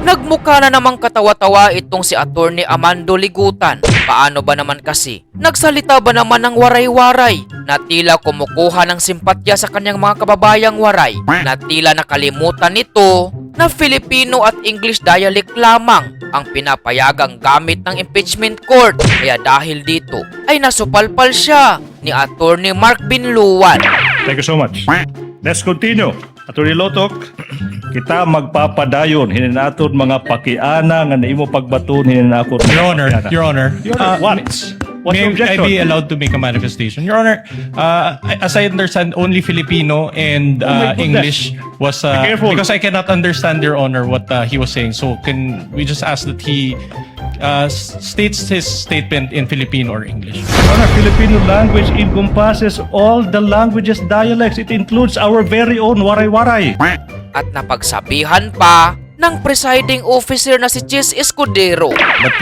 Nagmukha na namang katawa-tawa itong si Attorney Amando Ligutan. Paano ba naman kasi? Nagsalita ba naman ng waray-waray na tila kumukuha ng simpatya sa kanyang mga kababayang waray na tila nakalimutan nito na Filipino at English dialect lamang ang pinapayagang gamit ng impeachment court. Kaya dahil dito ay nasupalpal siya ni Attorney Mark Binluan. Thank you so much. Let's continue. Attorney Lotok, kita magpapadayon hininaton mga pakiana nga naimo pagbaton hininaton. Your Honor, What's may your I objection? be allowed to make a manifestation? Your Honor, as I understand, only Filipino and my goodness. English was Be careful. because I cannot understand, Your Honor, what he was saying. So can we just ask that he states his statement in Filipino or English? Honor, Filipino language encompasses all the languages dialects. It includes our very own waray-waray. At napagsabihan pa ng presiding officer na si Chis Escudero. But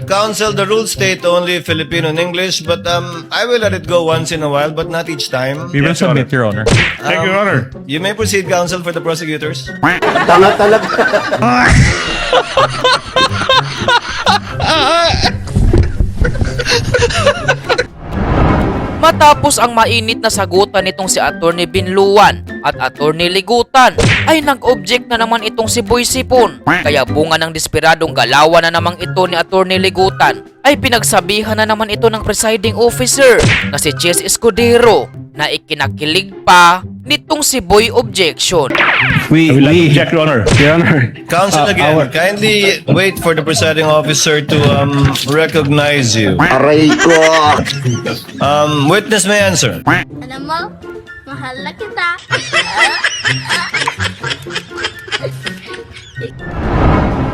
Council, the rules state only Filipino and English, but I will let it go once in a while, but not each time. we will Yes, Your submit, Your Honor. Thank you, Your Honor. You may proceed, Council, for the prosecutors. Matapos ang mainit na sagutan nitong si Attorney Binluan at Attorney Ligutan, ay nag-object na naman itong si Boy Sipon. Kaya bunga ng desperadong galawan na namang ito ni Attorney Ligutan, ay pinagsabihan na naman ito ng presiding officer na si Chis Escudero na ikinakilig pa nitong si Boy objection. I will not object, Your Honor. Your Honor, Council, again, kindly wait for the presiding officer to recognize you. aray ko. Witness may answer. Alam mo, mahal na kita.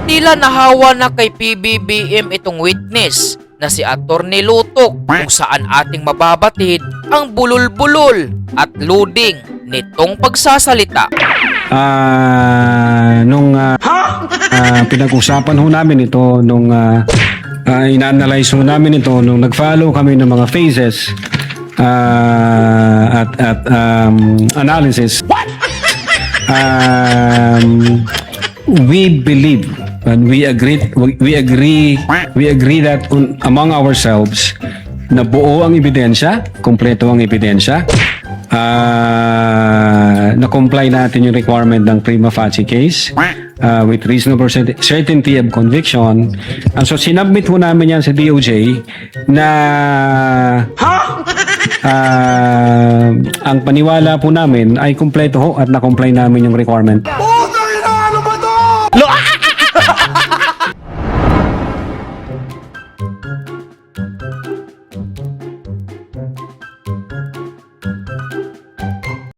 Tila nahawa na kay PBBM itong witness na si Attorney Lutok kung saan ating mababatid ang bulol-bulol at loading nitong pagsasalita. Nung pinag-usapan ho namin ito, nung ina-analyze ho namin ito, nung nag-follow kami ng mga phases at analysis, we believe and we agree that among ourselves na buo ang ebidensya, kompleto ang ebidensya, na-comply natin yung requirement ng prima facie case with reasonable certainty of conviction. And so sinubmit ho namin yan sa DOJ na ang paniwala po namin ay kompleto ho at na-comply namin yung requirement.